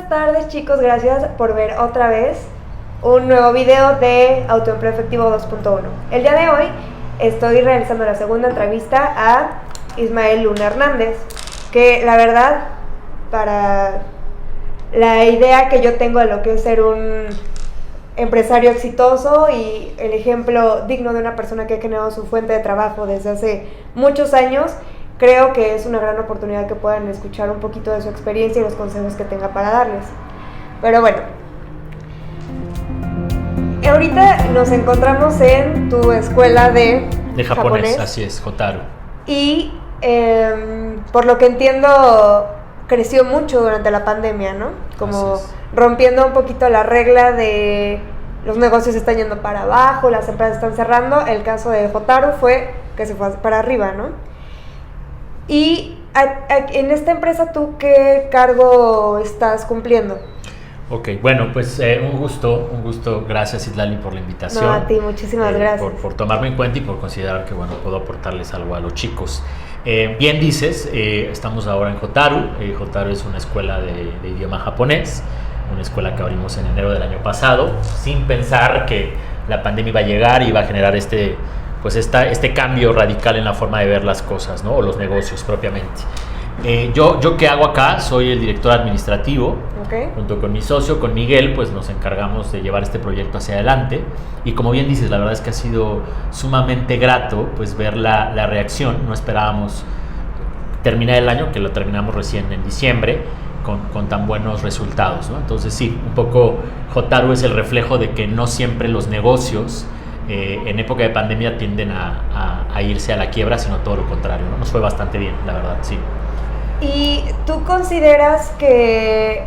buenas tardes, chicos, gracias por ver otra vez un nuevo video de Autoempleo Efectivo 2.1. El día de hoy estoy realizando la segunda entrevista a Ismael Luna Hernández, que la verdad, para la idea que yo tengo de lo que es ser un empresario exitoso y el ejemplo digno de una persona que ha generado su fuente de trabajo desde hace muchos años, creo que es una gran oportunidad que puedan escuchar un poquito de su experiencia y los consejos que tenga para darles. Pero bueno, ahorita nos encontramos en tu escuela de japonés. Así es, Hotaru. Y por lo que entiendo, creció mucho durante la pandemia, ¿no? Como rompiendo un poquito la regla de los negocios están yendo para abajo, las empresas están cerrando. El caso de Hotaru fue que se fue para arriba, ¿no? Y en esta empresa, ¿tú qué cargo estás cumpliendo? Ok, bueno, pues un gusto, gracias Islali por la invitación. No, a ti, muchísimas gracias. Por tomarme en cuenta y por considerar que, bueno, puedo aportarles algo a los chicos. Bien dices, estamos ahora en Hotaru. Hotaru es una escuela de idioma japonés, una escuela que abrimos en enero del año pasado, sin pensar que la pandemia iba a llegar y iba a generar este cambio radical en la forma de ver las cosas, ¿no? O los negocios propiamente. Yo ¿qué hago acá? Soy el director administrativo. Okay. Junto con mi socio, con Miguel, pues nos encargamos de llevar este proyecto hacia adelante. Y como bien dices, la verdad es que ha sido sumamente grato pues ver la reacción. No esperábamos terminar el año, que lo terminamos recién en diciembre, con tan buenos resultados, ¿no? Entonces sí, un poco Hotaru es el reflejo de que no siempre los negocios en época de pandemia tienden a irse a la quiebra, sino todo lo contrario, ¿no? Nos fue bastante bien, la verdad, sí. ¿Y tú consideras que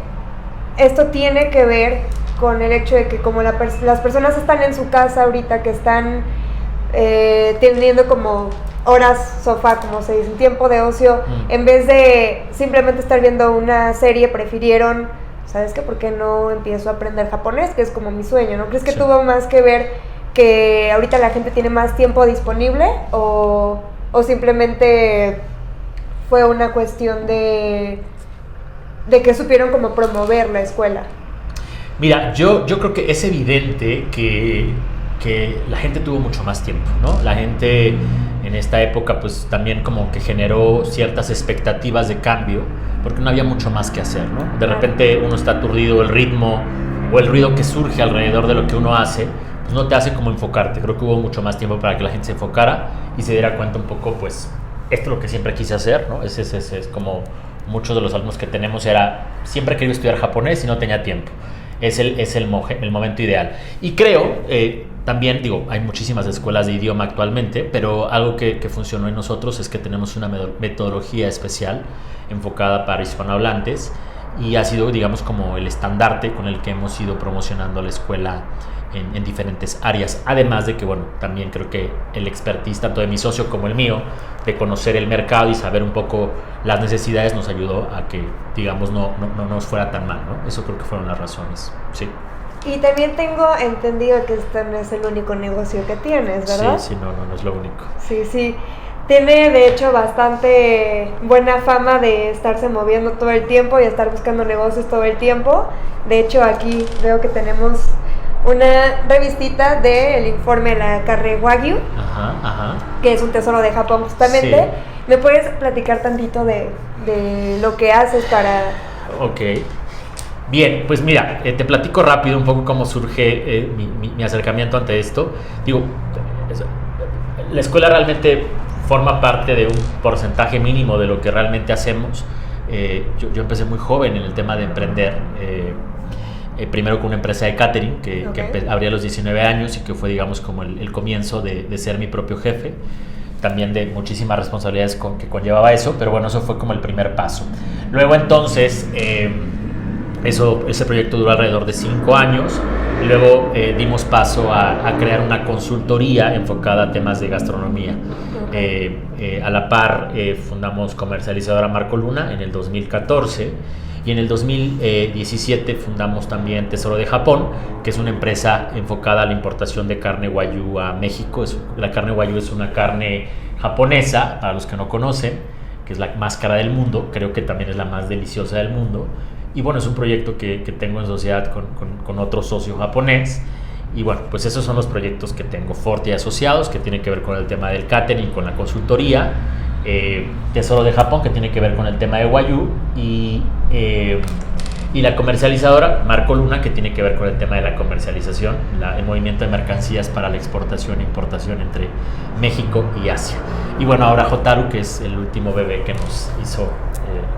esto tiene que ver con el hecho de que como las personas están en su casa ahorita, que están teniendo como horas sofá, como se dice, tiempo de ocio, en vez de simplemente estar viendo una serie, prefirieron, ¿sabes qué? ¿Por qué no empiezo a aprender japonés? Que es como mi sueño, ¿no? ¿Crees que tuvo más que ver que ahorita la gente tiene más tiempo disponible o simplemente fue una cuestión de que supieron cómo promover la escuela? Mira, yo creo que es evidente que la gente tuvo mucho más tiempo, ¿no? La gente en esta época pues también como que generó ciertas expectativas de cambio porque no había mucho más que hacer, ¿no? De repente uno está aturdido, el ritmo o el ruido que surge alrededor de lo que uno hace pues no te hace como enfocarte. Creo que hubo mucho más tiempo para que la gente se enfocara y se diera cuenta un poco, pues, esto es lo que siempre quise hacer, ¿no? Es como muchos de los alumnos que tenemos siempre he querido estudiar japonés y no tenía tiempo. Es el momento ideal. Y creo, también, hay muchísimas escuelas de idioma actualmente, pero algo que funcionó en nosotros es que tenemos una metodología especial enfocada para hispanohablantes y ha sido, digamos, como el estandarte con el que hemos ido promocionando la escuela en diferentes áreas, además de que, bueno, también creo que el expertise tanto de mi socio como el mío, de conocer el mercado y saber un poco las necesidades, nos ayudó a que, digamos, no nos fuera tan mal, ¿no? Eso creo que fueron las razones, sí. Y también tengo entendido que este no es el único negocio que tienes, ¿verdad? Sí, no es lo único. Sí. Tiene, de hecho, bastante buena fama de estarse moviendo todo el tiempo y estar buscando negocios todo el tiempo. De hecho, aquí veo que tenemos una revistita del informe de la carne Wagyu, que es un tesoro de Japón justamente. Sí. ¿Me puedes platicar tantito de lo que haces para...? Ok. Bien, pues mira, te platico rápido un poco cómo surge mi acercamiento ante esto. La escuela realmente forma parte de un porcentaje mínimo de lo que realmente hacemos. Yo empecé muy joven en el tema de emprender. Primero con una empresa de catering que abrí a los 19 años y que fue, digamos, como el comienzo de ser mi propio jefe, también de muchísimas responsabilidades que conllevaba eso, pero bueno, eso fue como el primer paso. Luego entonces ese proyecto duró alrededor de 5 años y luego dimos paso a crear una consultoría enfocada a temas de gastronomía. A la par fundamos Comercializadora Marco Luna en el 2014 y en el 2017 fundamos también Tesoro de Japón, que es una empresa enfocada a la importación de carne Wagyu a México. La carne Wagyu es una carne japonesa, para los que no conocen, que es la más cara del mundo, creo que también es la más deliciosa del mundo, Y bueno, es un proyecto que tengo en sociedad con otro socio japonés. Y bueno, pues esos son los proyectos que tengo, Forte y Asociados, que tiene que ver con el tema del catering, con la consultoría. Tesoro de Japón, que tiene que ver con el tema de Wagyu. Y la comercializadora, Marco Luna, que tiene que ver con el tema de la comercialización, el movimiento de mercancías para la exportación e importación entre México y Asia. Y bueno, ahora Hotaru, que es el último bebé que nos hizo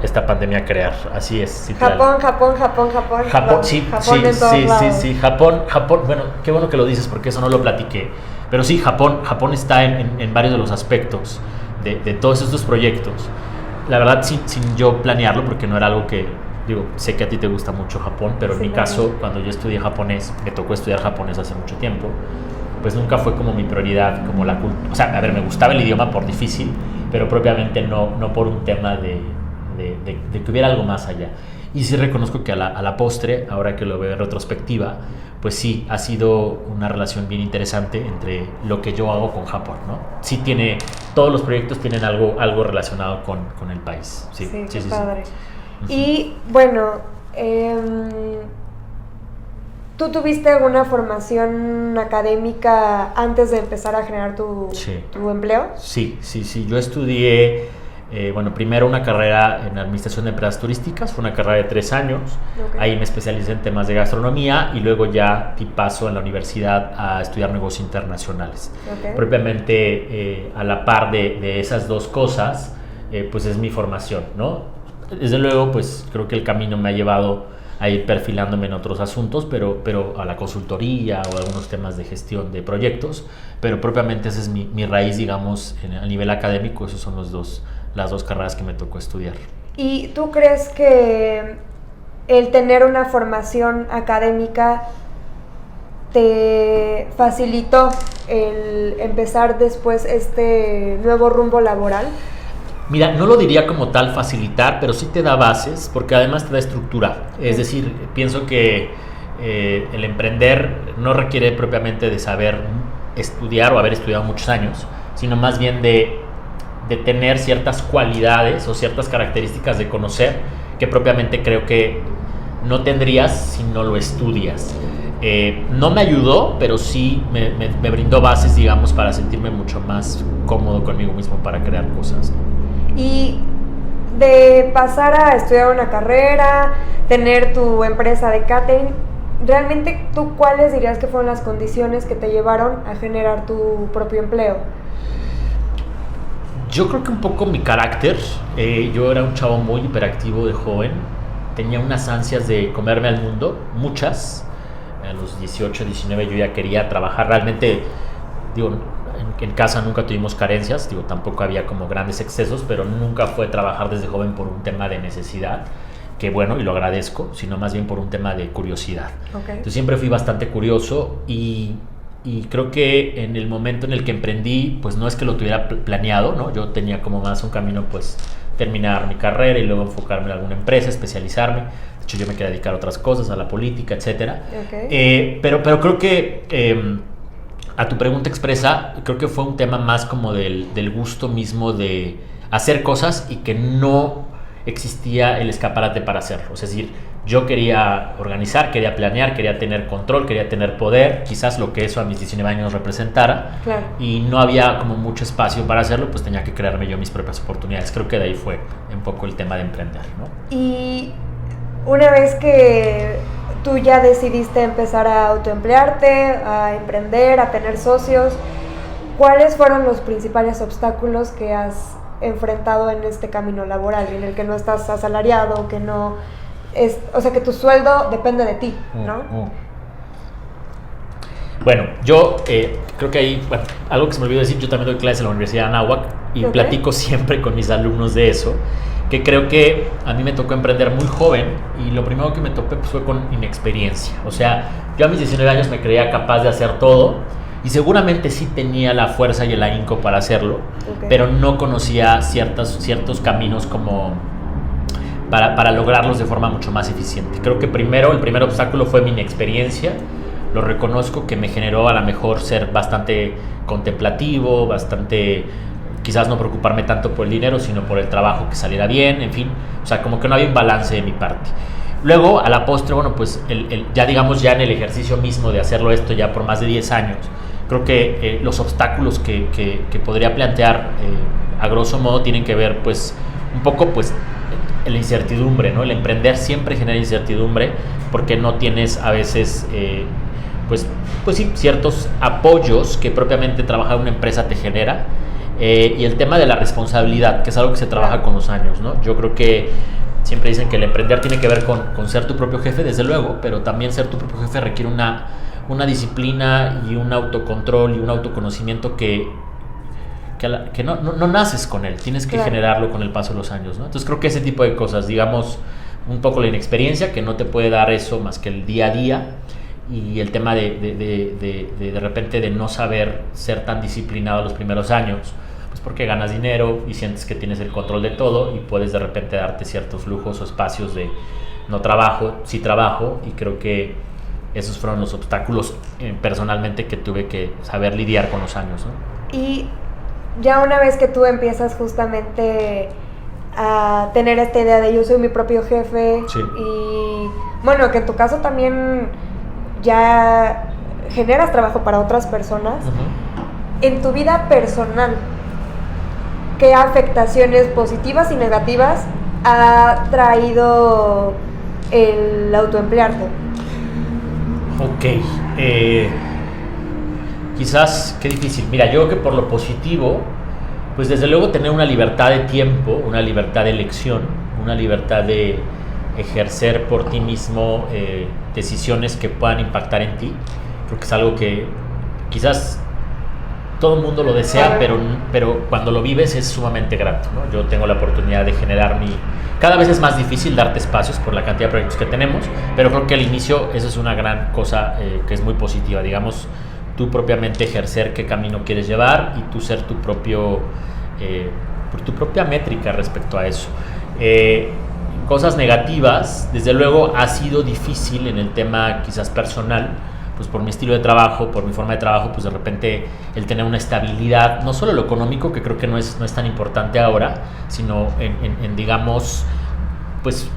esta pandemia crear. Así es. Japón, sí. Japón, bueno, qué bueno que lo dices porque eso no lo platiqué. Pero sí, Japón está en varios de los aspectos de todos estos proyectos. La verdad, sin yo planearlo, porque no era algo que... Digo, sé que a ti te gusta mucho Japón, pero en mi caso, cuando yo estudié japonés, me tocó estudiar japonés hace mucho tiempo, pues nunca fue como mi prioridad, como la cultura. O sea, a ver, me gustaba el idioma por difícil, pero propiamente no por un tema de que hubiera algo más allá. Y sí reconozco que a la postre, ahora que lo veo en retrospectiva, pues sí, ha sido una relación bien interesante entre lo que yo hago con Japón, ¿no? Sí tiene, todos los proyectos tienen algo relacionado con el país. Sí, padre. Y bueno, ¿tú tuviste alguna formación académica antes de empezar a generar tu empleo? Sí. Yo estudié, primero una carrera en Administración de Empresas Turísticas, fue una carrera de 3 años. Okay. Ahí me especialicé en temas de gastronomía y luego ya di paso en la universidad a estudiar negocios internacionales. Okay. Propiamente, a la par de esas dos cosas, pues es mi formación, ¿no? Desde luego, pues creo que el camino me ha llevado a ir perfilándome en otros asuntos, pero a la consultoría o a algunos temas de gestión de proyectos, pero propiamente esa es mi raíz, digamos, a nivel académico. Esas son las dos carreras que me tocó estudiar. ¿Y tú crees que el tener una formación académica te facilitó el empezar después este nuevo rumbo laboral? Mira, no lo diría como tal facilitar, pero sí te da bases, porque además te da estructura. Es decir, pienso que el emprender no requiere propiamente de saber estudiar o haber estudiado muchos años, sino más bien de tener ciertas cualidades o ciertas características de conocer que propiamente creo que no tendrías si no lo estudias. No me ayudó, pero sí me brindó bases, digamos, para sentirme mucho más cómodo conmigo mismo para crear cosas. Y de pasar a estudiar una carrera, tener tu empresa de catering, ¿realmente tú cuáles dirías que fueron las condiciones que te llevaron a generar tu propio empleo? Yo creo que un poco mi carácter. Yo era un chavo muy hiperactivo de joven, tenía unas ansias de comerme al mundo, muchas. A los 18, 19 yo ya quería trabajar realmente, digo, en casa nunca tuvimos carencias, digo, tampoco había como grandes excesos, pero nunca fue trabajar desde joven por un tema de necesidad, que bueno, y lo agradezco, sino más bien por un tema de curiosidad. Okay. Entonces siempre fui bastante curioso y creo que en el momento en el que emprendí, pues no es que lo tuviera planeado, ¿no? Yo tenía como más un camino, pues terminar mi carrera y luego enfocarme en alguna empresa, especializarme. De hecho, yo me quería dedicar a otras cosas, a la política, etcétera. Okay. Pero creo que a tu pregunta expresa, creo que fue un tema más como del gusto mismo de hacer cosas y que no existía el escaparate para hacerlo. Es decir, yo quería organizar, quería planear, quería tener control, quería tener poder, quizás lo que eso a mis 19 años representara. Claro. Y no había como mucho espacio para hacerlo, pues tenía que crearme yo mis propias oportunidades. Creo que de ahí fue un poco el tema de emprender, ¿no? Y una vez que tú ya decidiste empezar a autoemplearte, a emprender, a tener socios, ¿cuáles fueron los principales obstáculos que has enfrentado en este camino laboral, en el que no estás asalariado, que no es, o sea, que tu sueldo depende de ti, ¿no? Bueno, yo creo que ahí, algo que se me olvidó decir, yo también doy clases en la Universidad de Anáhuac y platico siempre con mis alumnos de eso, que creo que a mí me tocó emprender muy joven y lo primero que me topé pues, fue con inexperiencia. O sea, yo a mis 19 años me creía capaz de hacer todo y seguramente sí tenía la fuerza y el ahínco para hacerlo, pero no conocía ciertos caminos como para lograrlos de forma mucho más eficiente. Creo que el primer obstáculo fue mi inexperiencia. Lo reconozco, que me generó a lo mejor ser bastante contemplativo, quizás no preocuparme tanto por el dinero, sino por el trabajo que saliera bien, en fin, o sea, como que no había un balance de mi parte. Luego, a la postre, bueno, pues ya digamos ya en el ejercicio mismo de hacerlo esto ya por más de 10 años, creo que los obstáculos que podría plantear a grosso modo tienen que ver pues un poco pues la incertidumbre, ¿no? El emprender siempre genera incertidumbre porque no tienes a veces pues sí, ciertos apoyos que propiamente trabajar una empresa te genera, y el tema de la responsabilidad, que es algo que se trabaja con los años, ¿no? Yo creo que siempre dicen que el emprender tiene que ver con ser tu propio jefe, desde luego, pero también ser tu propio jefe requiere una disciplina y un autocontrol y un autoconocimiento que no naces con él, tienes que generarlo con el paso de los años, ¿no? Entonces creo que ese tipo de cosas, digamos, un poco la inexperiencia, que no te puede dar eso más que el día a día, y el tema de repente de no saber ser tan disciplinado los primeros años, pues porque ganas dinero y sientes que tienes el control de todo y puedes de repente darte ciertos lujos o espacios de no trabajo, sí trabajo, y creo que esos fueron los obstáculos personalmente que tuve que saber lidiar con los años, ¿no? Y ya una vez que tú empiezas justamente a tener esta idea de yo soy mi propio jefe, sí. Y bueno, que en tu caso también ya generas trabajo para otras personas, en tu vida personal, ¿qué afectaciones positivas y negativas ha traído el autoemplearte? Ok, quizás, qué difícil. Mira, yo creo que por lo positivo, pues desde luego tener una libertad de tiempo, una libertad de elección, una libertad de ejercer por ti mismo decisiones que puedan impactar en ti. Creo que es algo que quizás todo el mundo lo desea, pero cuando lo vives es sumamente grato, ¿no? Yo tengo la oportunidad de generar cada vez es más difícil darte espacios por la cantidad de proyectos que tenemos, pero creo que al inicio eso es una gran cosa que es muy positiva, digamos, tú propiamente ejercer qué camino quieres llevar y tú ser tu propia métrica respecto a eso. Cosas negativas, desde luego ha sido difícil en el tema quizás personal, pues por mi estilo de trabajo, por mi forma de trabajo, pues de repente el tener una estabilidad, no solo lo económico, que creo que no es tan importante ahora, sino en digamos, pues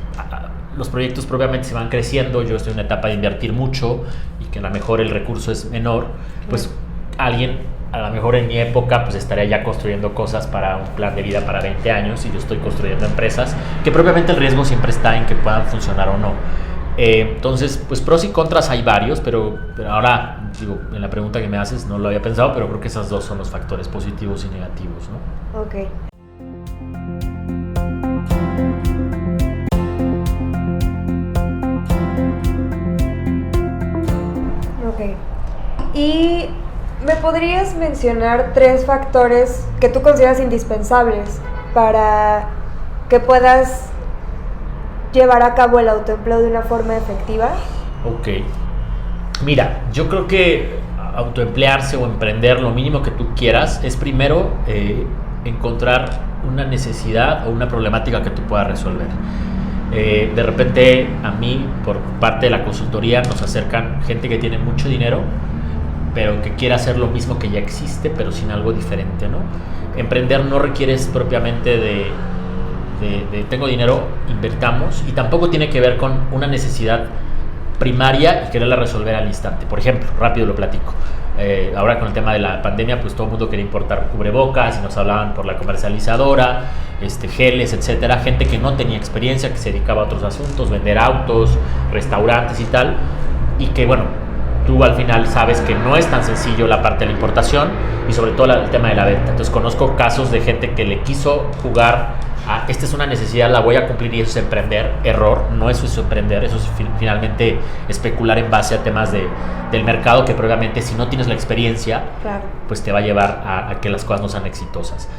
los proyectos propiamente se van creciendo, yo estoy en una etapa de invertir mucho y que a lo mejor el recurso es menor, pues alguien a lo mejor en mi época pues estaría ya construyendo cosas para un plan de vida para 20 años y yo estoy construyendo empresas que propiamente el riesgo siempre está en que puedan funcionar o no. Entonces, pues pros y contras hay varios, pero ahora, digo, en la pregunta que me haces no lo había pensado, pero creo que esos dos son los factores positivos y negativos, ¿no? Ok. Ok. Y ¿me podrías mencionar 3 factores que tú consideras indispensables para que puedas llevar a cabo el autoempleo de una forma efectiva? Ok. Mira, yo creo que autoemplearse o emprender, lo mínimo que tú quieras, es primero encontrar una necesidad o una problemática que tú puedas resolver. De repente a mí, por parte de la consultoría, nos acercan gente que tiene mucho dinero, pero que quiere hacer lo mismo que ya existe, pero sin algo diferente, ¿no? Emprender no requiere propiamente de tengo dinero, invertamos, y tampoco tiene que ver con una necesidad primaria y quererla resolver al instante. Por ejemplo, rápido lo platico. Ahora con el tema de la pandemia, pues todo el mundo quería importar cubrebocas y nos hablaban por la comercializadora, geles, etcétera. Gente que no tenía experiencia, que se dedicaba a otros asuntos, vender autos, restaurantes y tal, y que bueno, tú al final sabes que no es tan sencillo la parte de la importación y sobre todo el tema de la venta. Entonces conozco casos de gente que le quiso jugar a esta es una necesidad, la voy a cumplir y eso es emprender. Error, no eso es emprender, eso es finalmente especular en base a temas del mercado que previamente si no tienes la experiencia, claro, pues te va a llevar a que las cosas no sean exitosas.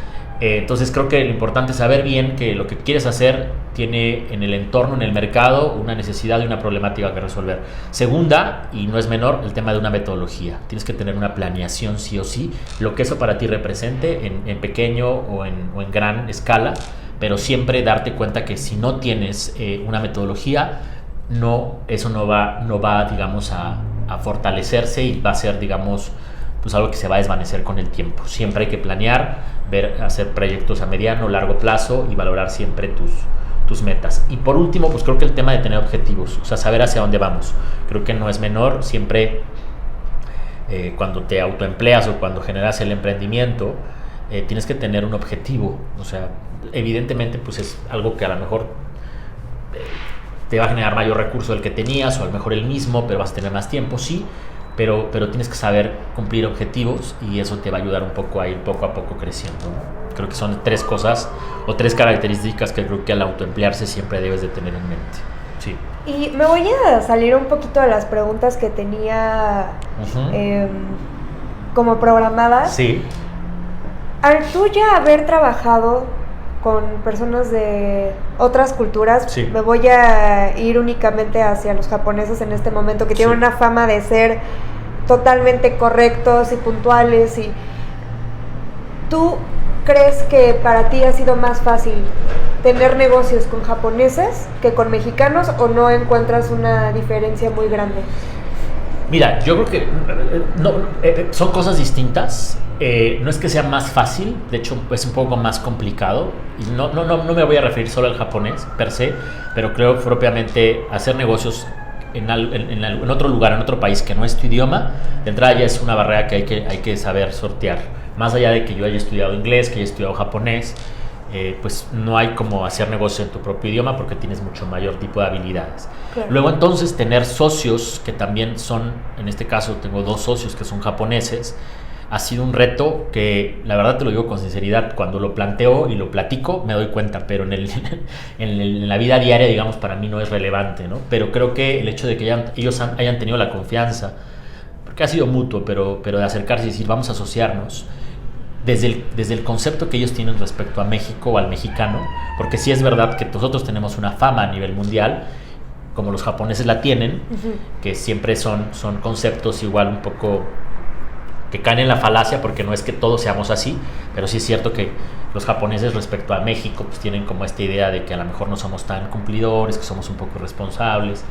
Entonces creo que lo importante es saber bien que lo que quieres hacer tiene en el entorno, en el mercado, una necesidad y una problemática que resolver. Segunda, y no es menor, el tema de una metodología. Tienes que tener una planeación sí o sí, lo que eso para ti represente en pequeño o en gran escala, pero siempre darte cuenta que si no tienes una metodología, eso no va digamos, a fortalecerse y va a ser, digamos, pues algo que se va a desvanecer con el tiempo. Siempre hay que planear, hacer proyectos a mediano, largo plazo y valorar siempre tus metas. Y por último, pues creo que el tema de tener objetivos, o sea, saber hacia dónde vamos. Creo que no es menor, siempre cuando te autoempleas o cuando generas el emprendimiento, tienes que tener un objetivo. O sea, evidentemente, pues es algo que a lo mejor te va a generar mayor recurso del que tenías, o a lo mejor el mismo, pero vas a tener más tiempo, sí, pero tienes que saber cumplir objetivos, y eso te va a ayudar un poco a ir poco a poco creciendo, ¿no? Creo que son 3 cosas o 3 características que creo que al autoemplearse siempre debes de tener en mente. Sí. Y me voy a salir un poquito de las preguntas que tenía como programadas. Sí. Al tú ya haber trabajado con personas de otras culturas, sí, me voy a ir únicamente hacia los japoneses en este momento, que tienen una fama de ser totalmente correctos y puntuales. Y ¿tú crees que para ti ha sido más fácil tener negocios con japoneses que con mexicanos, o no encuentras una diferencia muy grande? Mira, yo creo que son cosas distintas. No es que sea más fácil, de hecho es un poco más complicado. Y no me voy a referir solo al japonés per se, pero creo propiamente hacer negocios en otro lugar, en otro país que no es tu idioma, de entrada ya es una barrera que hay que saber sortear. Más allá de que yo haya estudiado inglés, que haya estudiado japonés, pues no hay como hacer negocio en tu propio idioma, porque tienes mucho mayor tipo de habilidades. Claro. Luego entonces tener socios que también son, en este caso tengo 2 socios que son japoneses, ha sido un reto que, la verdad te lo digo con sinceridad, cuando lo planteo y lo platico me doy cuenta, pero en la vida diaria, digamos, para mí no es relevante, ¿no? Pero creo que el hecho de que ellos hayan tenido la confianza, porque ha sido mutuo, pero de acercarse y decir vamos a asociarnos, desde el concepto que ellos tienen respecto a México o al mexicano, porque sí es verdad que nosotros tenemos una fama a nivel mundial, como los japoneses la tienen, que siempre son conceptos igual un poco que caen en la falacia, porque no es que todos seamos así, pero sí es cierto que los japoneses respecto a México pues tienen como esta idea de que a lo mejor no somos tan cumplidores, que somos un poco responsables,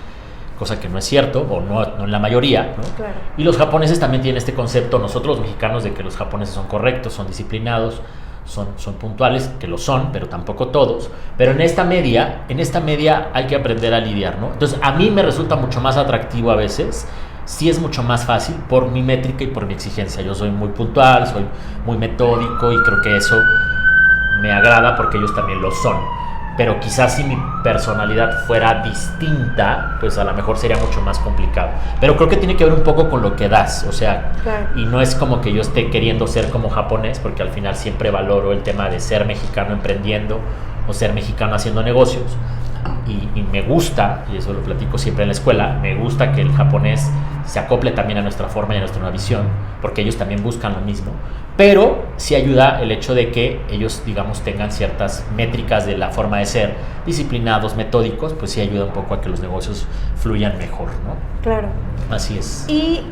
cosa que no es cierto, o no en la mayoría, ¿no? Claro. Y los japoneses también tienen este concepto, nosotros los mexicanos, de que los japoneses son correctos, son disciplinados, son puntuales, que lo son, pero tampoco todos. Pero en esta media hay que aprender a lidiar, ¿no? Entonces a mí me resulta mucho más atractivo a veces, sí es mucho más fácil por mi métrica y por mi exigencia. Yo soy muy puntual, soy muy metódico, y creo que eso me agrada porque ellos también lo son. Pero quizás si mi personalidad fuera distinta, pues a lo mejor sería mucho más complicado. Pero creo que tiene que ver un poco con lo que das, o sea, claro. Y no es como que yo esté queriendo ser como japonés, porque al final siempre valoro el tema de ser mexicano emprendiendo o ser mexicano haciendo negocios. Y me gusta, y eso lo platico siempre en la escuela, me gusta que el japonés se acople también a nuestra forma y a nuestra visión, porque ellos también buscan lo mismo. Pero sí ayuda el hecho de que ellos, digamos, tengan ciertas métricas de la forma de ser, disciplinados, metódicos, pues sí ayuda un poco a que los negocios fluyan mejor, ¿no? Claro. Así es. Y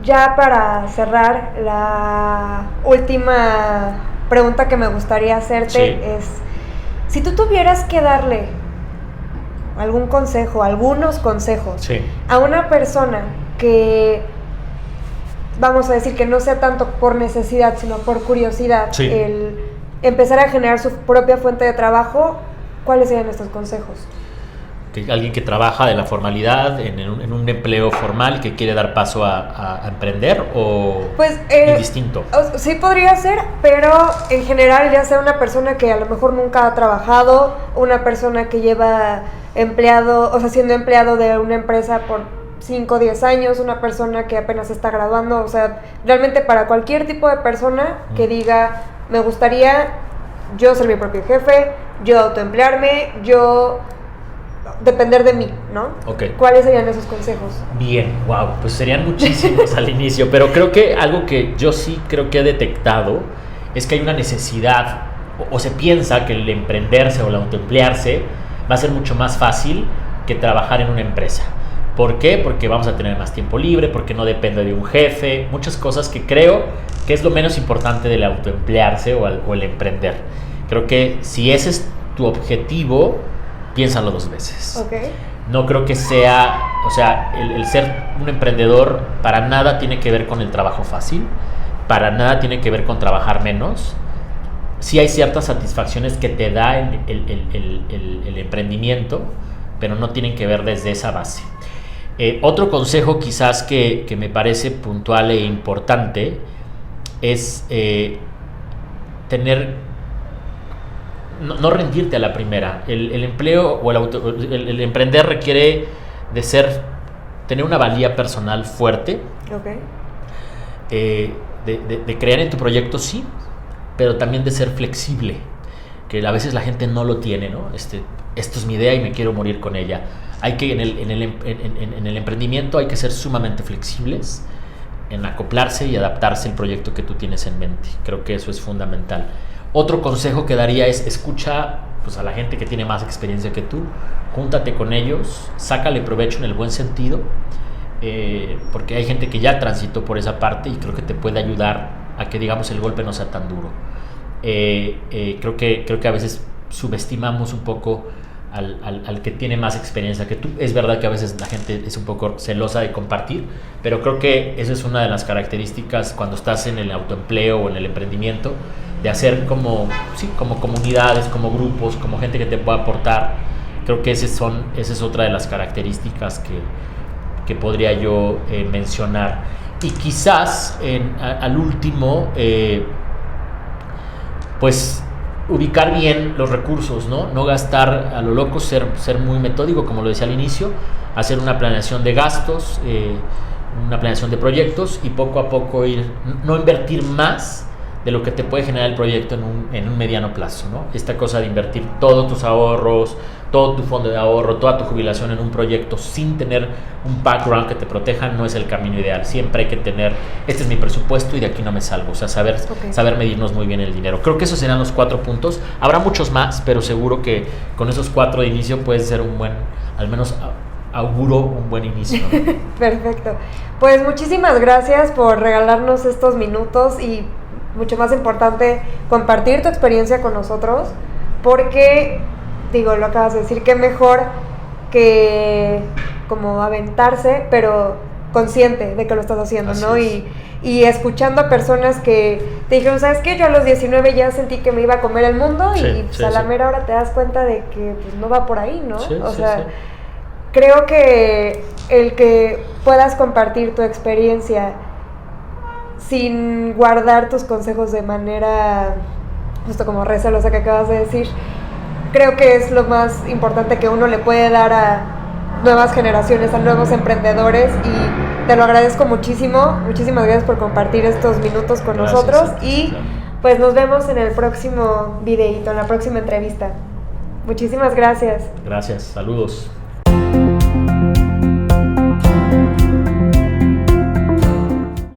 ya para cerrar, la última pregunta que me gustaría hacerte es, si tú tuvieras que darle algún consejo, algunos consejos a una persona que, vamos a decir, que no sea tanto por necesidad, sino por curiosidad, el empezar a generar su propia fuente de trabajo, ¿cuáles serían estos consejos? Alguien que trabaja de la formalidad en un empleo formal, que quiere dar paso a emprender, o pues, distinto. Sí podría ser, pero en general, ya sea una persona que a lo mejor nunca ha trabajado, una persona que lleva siendo empleado de una empresa por 5 o 10 años, una persona que apenas está graduando, o sea, realmente para cualquier tipo de persona que diga, me gustaría yo ser mi propio jefe, yo autoemplearme, yo depender de mí, ¿no? Okay. ¿Cuáles serían esos consejos? Bien, wow, pues serían muchísimos al inicio, pero creo que algo que yo sí creo que he detectado es que hay una necesidad, o se piensa que el emprenderse o el autoemplearse va a ser mucho más fácil que trabajar en una empresa. ¿Por qué? Porque vamos a tener más tiempo libre, porque no depende de un jefe, muchas cosas que creo que es lo menos importante del autoemplearse o el emprender. Creo que si ese es tu objetivo, piénsalo 2 veces. Okay. No creo que sea, o sea, el ser un emprendedor para nada tiene que ver con el trabajo fácil, para nada tiene que ver con trabajar menos. sí hay ciertas satisfacciones que te da el emprendimiento, pero no tienen que ver desde esa base. Otro consejo quizás que me parece puntual e importante es no rendirte a la primera. El empleo o el emprender requiere tener una valía personal fuerte, Okay. De creer en tu proyecto, sí, pero también de ser flexible, que a veces la gente no lo tiene, ¿no? Esto es mi idea y me quiero morir con ella. Hay que en el emprendimiento hay que ser sumamente flexibles en acoplarse y adaptarse al proyecto que tú tienes en mente. Creo que eso es fundamental. Otro consejo que daría es escucha pues, a la gente que tiene más experiencia que tú, júntate con ellos, sácale provecho en el buen sentido, porque hay gente que ya transitó por esa parte y creo que te puede ayudar a que, digamos, el golpe no sea tan duro. Creo que a veces subestimamos un poco al que tiene más experiencia que tú. Es verdad que a veces la gente es un poco celosa de compartir, pero creo que esa es una de las características cuando estás en el autoempleo o en el emprendimiento, de hacer como comunidades, como grupos, como gente que te pueda aportar. Creo que esa es otra de las características que podría yo mencionar. Y quizás al último, pues ubicar bien los recursos, no gastar a lo loco, ser muy metódico, como lo decía al inicio, hacer una planeación de gastos, una planeación de proyectos y poco a poco no invertir más de lo que te puede generar el proyecto en un mediano plazo, ¿no? Esta cosa de invertir todos tus ahorros, todo tu fondo de ahorro, toda tu jubilación en un proyecto sin tener un background que te proteja no es el camino ideal. Siempre hay que tener, este es mi presupuesto y de aquí no me salgo. O sea, saber medirnos muy bien el dinero. Creo que esos serán los 4 puntos. Habrá muchos más, pero seguro que con esos 4 de inicio puede ser al menos auguro un buen inicio, ¿no? Perfecto. Pues muchísimas gracias por regalarnos estos minutos y mucho más importante, compartir tu experiencia con nosotros, porque, digo, lo acabas de decir, que mejor que como aventarse, pero consciente de que lo estás haciendo, así, ¿no? Y escuchando a personas que te dijeron, ¿sabes qué? Yo a los 19 ya sentí que me iba a comer el mundo, sí, y pues, a la mera hora te das cuenta de que pues, no va por ahí, ¿no? O sea, creo que el que puedas compartir tu experiencia sin guardar tus consejos de manera justo como recelosa que acabas de decir, creo que es lo más importante que uno le puede dar a nuevas generaciones, a nuevos emprendedores, y te lo agradezco muchísimo. Muchísimas gracias por compartir estos minutos con nosotros y pues nos vemos en el próximo videíto, en la próxima entrevista. Muchísimas gracias. Gracias, saludos.